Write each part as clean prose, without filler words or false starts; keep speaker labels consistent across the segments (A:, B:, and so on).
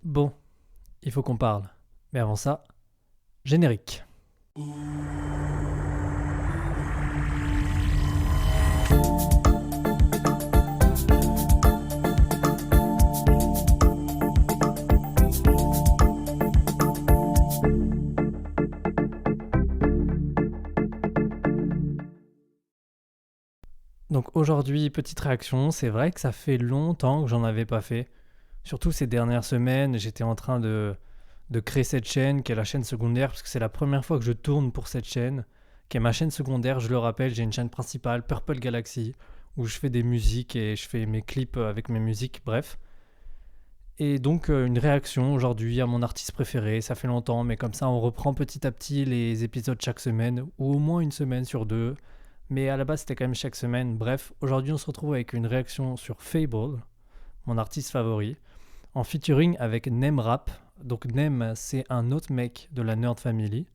A: Bon, il faut qu'on parle. Mais avant ça, générique. Donc aujourd'hui, petite réaction, c'est vrai que ça fait longtemps que j'en avais pas fait. Surtout ces dernières semaines, j'étais en train de créer cette chaîne qui est la chaîne secondaire, parce que c'est la première fois que je tourne pour cette chaîne, qui est ma chaîne secondaire. Je le rappelle, j'ai une chaîne principale, Purple Galaxy, où je fais des musiques et je fais mes clips avec mes musiques, bref. Et donc une réaction aujourd'hui à mon artiste préféré, ça fait longtemps, mais comme ça on reprend petit à petit les épisodes chaque semaine, ou au moins une semaine sur deux. Mais à la base c'était quand même chaque semaine. Bref, aujourd'hui on se retrouve avec une réaction sur Fable, mon artiste favori, en featuring avec Nem Rap. Donc Nem, c'est un autre mec de la Nerd Family.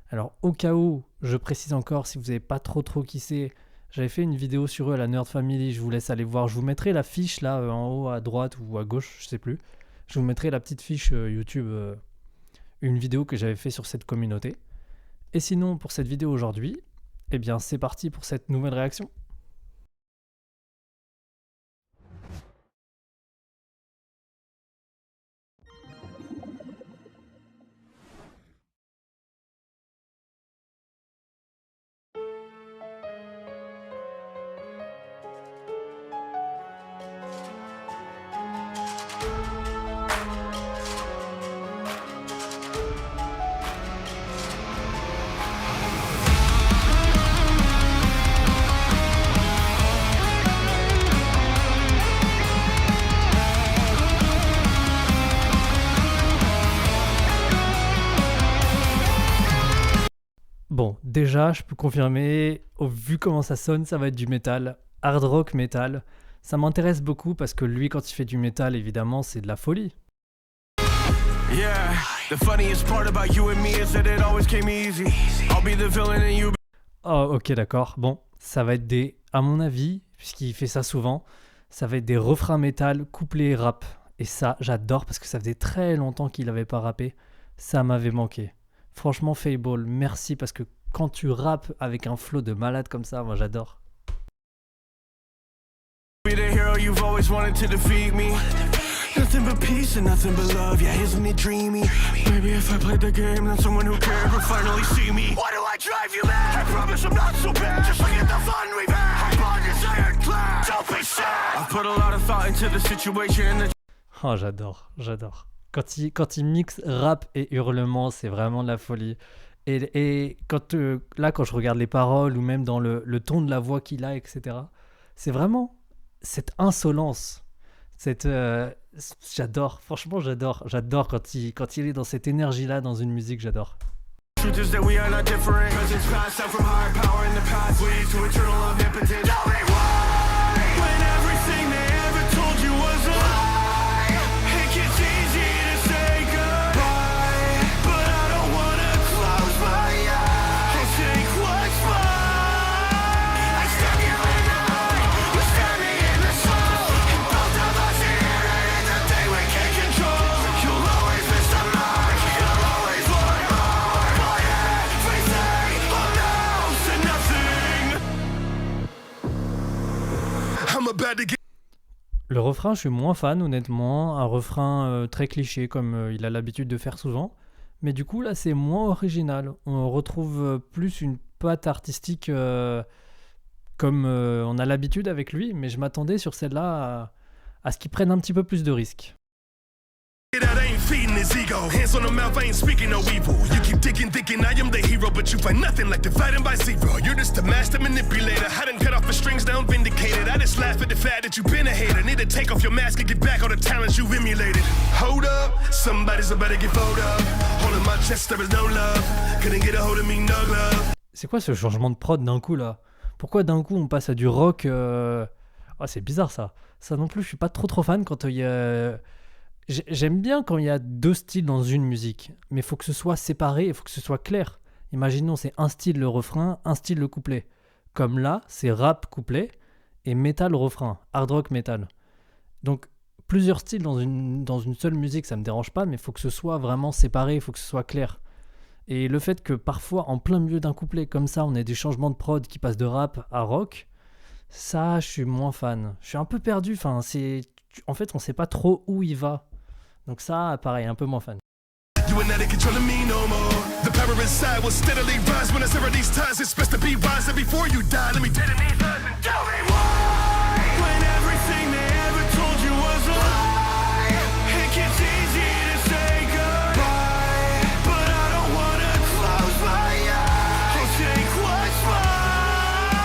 A: Alors au cas où, je précise encore, si vous n'avez pas trop qui c'est, j'avais fait une vidéo sur eux à la Nerd Family, je vous laisse aller voir. Je vous mettrai la fiche là en haut à droite ou à gauche, je sais plus. Je vous mettrai la petite fiche YouTube, une vidéo que j'avais fait sur cette communauté. Et sinon, pour cette vidéo aujourd'hui, eh bien c'est parti pour cette nouvelle réaction. Bon, déjà, je peux confirmer, au vu comment ça sonne, ça va être du métal, hard rock métal. Ça m'intéresse beaucoup parce que lui, quand il fait du métal, évidemment, c'est de la folie.
B: Yeah, the funniest part about you and me is that it always came easy. I'll be the villain and you.
A: Oh, ok, d'accord. Bon, ça va être des, à mon avis, puisqu'il fait ça souvent, ça va être des refrains métal couplés rap. Et ça, j'adore parce que ça faisait très longtemps qu'il n'avait pas rappé. Ça m'avait manqué. Franchement, Fable, merci parce que quand tu rappes avec un flow de malade comme ça, moi j'adore.
B: Be the hero you've always wanted to defeat me. Nothing but peace and nothing but love. Yeah, isn't it dreamy? Maybe if I played the game, then someone who cared would finally see me. Why do I drive you mad? I promise I'm not so bad. Just look at the fun we've had. My bond is ironclad. Don't be sad. I've put a lot of thought into the situation and the.
A: Oh, j'adore. Quand il mixe rap et hurlement, c'est vraiment de la folie. Et quand, quand je regarde les paroles ou même dans le ton de la voix qu'il a, etc., c'est vraiment cette insolence. J'adore, franchement, j'adore. J'adore quand il est dans cette énergie-là dans une musique, j'adore.
B: Truth is that we are not different. Presence passed down from higher power in the past leads to eternal omnipotence. Tell me why, when everything they ever told you was a lie, it gets easy to say goodbye, but I don't wanna close my eyes. I'll take what's mine. I stab you in the heart, you stab me in the soul, and both of us here, and it's a thing we can't control. You'll always miss the mark, you'll always want more. My everything amounts to nothing. I'm about to get.
A: Le refrain, je suis moins fan, honnêtement. Un refrain très cliché, comme il a l'habitude de faire souvent. Mais du coup, là, c'est moins original. On retrouve plus une patte artistique comme on a l'habitude avec lui. Mais je m'attendais sur celle-là à ce qu'il prenne un petit peu plus de risques.
B: That ain't feeding his ego. Hands on the mouth, I ain't speaking no evil. You keep thinking I am the hero, but you find nothing like dividing by zero. You're just a master manipulator. I done cut off the strings, now I'm vindicated. I just laugh at the fact that you've been a hater. Need to take off your mask and get back all the talents you've emulated. Hold up, somebody's about to get fold up. Holding my chest, there is no love. Couldn't get a hold of me, no love.
A: C'est quoi ce changement de prod d'un coup là? Pourquoi d'un coup on passe à du rock Oh, c'est bizarre ça. Ça non plus, je suis pas trop fan quand il y a. J'aime bien quand il y a deux styles dans une musique, mais il faut que ce soit séparé, il faut que ce soit clair. Imaginons, c'est un style le refrain, un style le couplet. Comme là, c'est rap couplet et metal refrain, hard rock metal. Donc plusieurs styles dans une seule musique, ça me dérange pas, mais il faut que ce soit vraiment séparé, il faut que ce soit clair. Et le fait que parfois, en plein milieu d'un couplet, comme ça, on ait des changements de prod qui passent de rap à rock, ça, je suis moins fan. Je suis un peu perdu, en fait, on sait pas trop où il va. Donc ça, pareil, un peu moins fan.
B: You are not in control of me no more. The power inside will steadily rise when I sever these ties. It's best to be wise, and before you die, let me dead in these eyes and tell me why. When everything they ever told you was a lie, it gets easy to say goodbye, but I don't wanna close my eyes. I'll take what's mine.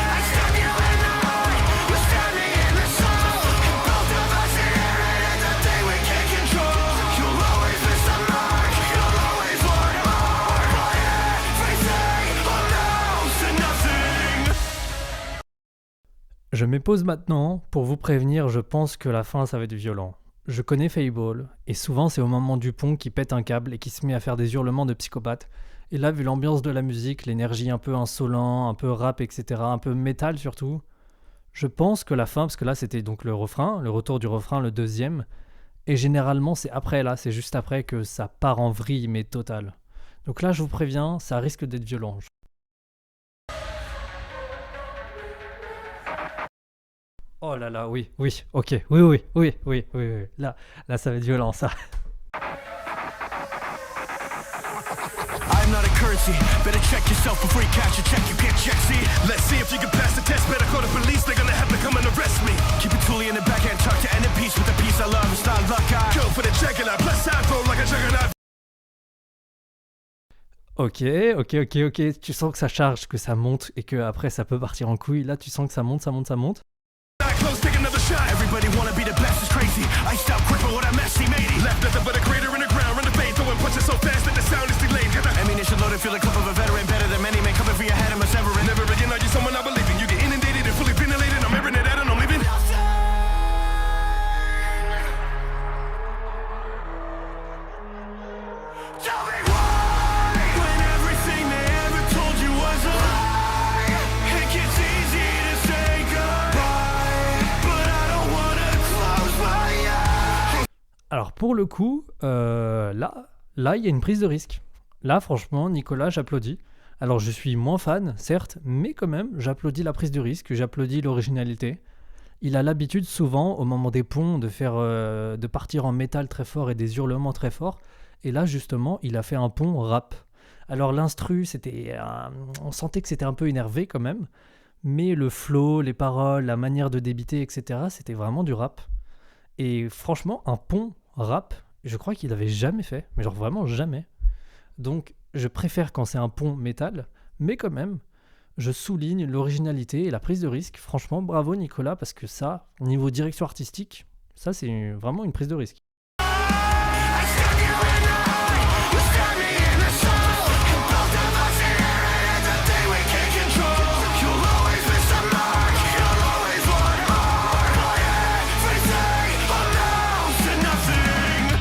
B: I stabbed you in the heart, you stabbed me in the soul, and both of us inherited the thing we can't control. You'll always miss the mark. You'll always want more. But everything amounts to nothing.
A: Je m'épose maintenant pour vous prévenir, je pense que la fin ça va être violent. Je connais Fable, et souvent c'est au moment du pont qui pète un câble et qui se met à faire des hurlements de psychopathe. Et là, vu l'ambiance de la musique, l'énergie un peu insolent, un peu rap, etc., un peu métal surtout, je pense que la fin, parce que là c'était donc le refrain, le retour du refrain, le deuxième, et généralement c'est après là, c'est juste après que ça part en vrille, mais total. Donc là je vous préviens, ça risque d'être violent. Oh là là, oui, ok, oui. Là ça va être violent, ça.
B: I'm not a currency. Better check yourself before you cash a check. You can't check, see? Let's see if you can pass the test. Better call the police. They're gonna have to come and arrest me. Keep it toolie in the backhand, tuck to end in peace with the piece I love. It's not luck. I go for the juggernaut. Plus side roll like a juggernaut.
A: Ok. Tu sens que ça charge, que ça monte et que après ça peut partir en couille. Là, tu sens que ça monte.
B: Not close, take another shot. Everybody wanna be the best, it's crazy. I stop quick, but what I messy matey. Left nothing but a crater in the ground. Run the vein, throwing punches so fast that the sound is delayed. Ammunition loaded, feel the cup of a veteran. Better than many men coming for your head, I'm a severing. Never again are you someone I believe in. You get inundated and fully ventilated. I'm airing it out and I'm leaving. Tell me why, when everything they ever told you was a lie, it gets easy to say goodbye, but I don't wanna close my eyes.
A: Alors pour le coup, là, il y a une prise de risque. Là, franchement, Nicolas, j'applaudis. Alors je suis moins fan, certes, mais quand même, j'applaudis la prise de risque, j'applaudis l'originalité. Il a l'habitude souvent, au moment des ponts, de partir en métal très fort et des hurlements très forts. Et là, justement, il a fait un pont rap. Alors l'instru, on sentait que c'était un peu énervé quand même, mais le flow, les paroles, la manière de débiter, etc., c'était vraiment du rap. Et franchement, un pont rap, je crois qu'il avait jamais fait, mais genre vraiment jamais. Donc je préfère quand c'est un pont métal, mais quand même, je souligne l'originalité et la prise de risque. Franchement, bravo Nicolas, parce que ça, au niveau direction artistique, ça c'est vraiment une prise de risque.
B: I stabbed you in the heart, you stabbed me in the soul, and both of us inherited the thing we can't control. You'll always miss the mark, you'll always want more, but everything amounts to nothing.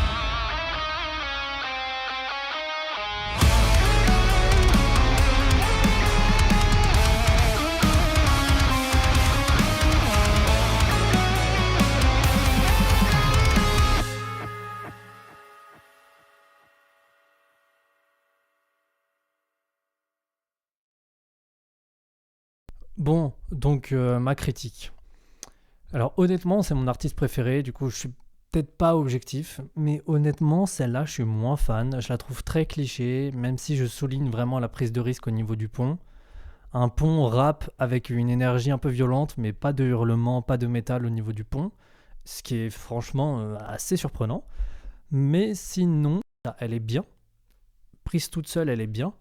A: Bon, donc ma critique. Alors honnêtement, c'est mon artiste préféré, du coup je suis peut-être pas objectif, mais honnêtement, celle-là, je suis moins fan. Je la trouve très cliché, même si je souligne vraiment la prise de risque au niveau du pont. Un pont rap avec une énergie un peu violente, mais pas de hurlement, pas de métal au niveau du pont, ce qui est franchement assez surprenant. Mais sinon, elle est bien. Prise toute seule, elle est bien.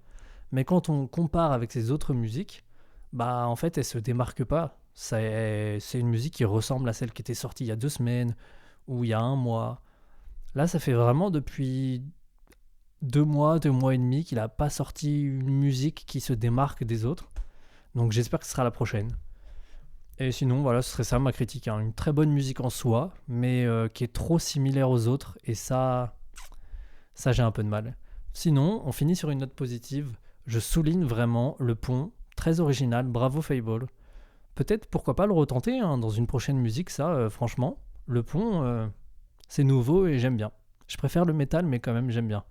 A: Mais quand on compare avec ses autres musiques, bah en fait, elle se démarque pas. C'est une musique qui ressemble à celle qui était sortie il y a 2 semaines ou il y a 1 mois. Là, ça fait vraiment depuis 2 mois, 2 mois et demi qu'il n'a pas sorti une musique qui se démarque des autres. Donc j'espère que ce sera la prochaine. Et sinon, voilà, ce serait ça ma critique. Une très bonne musique en soi, mais qui est trop similaire aux autres. Et ça j'ai un peu de mal. Sinon, on finit sur une note positive. Je souligne vraiment le pont, très original. Bravo Fable. Peut-être, pourquoi pas le retenter dans une prochaine musique, ça, franchement. le pont, c'est nouveau et j'aime bien. Je préfère le métal, mais quand même, j'aime bien.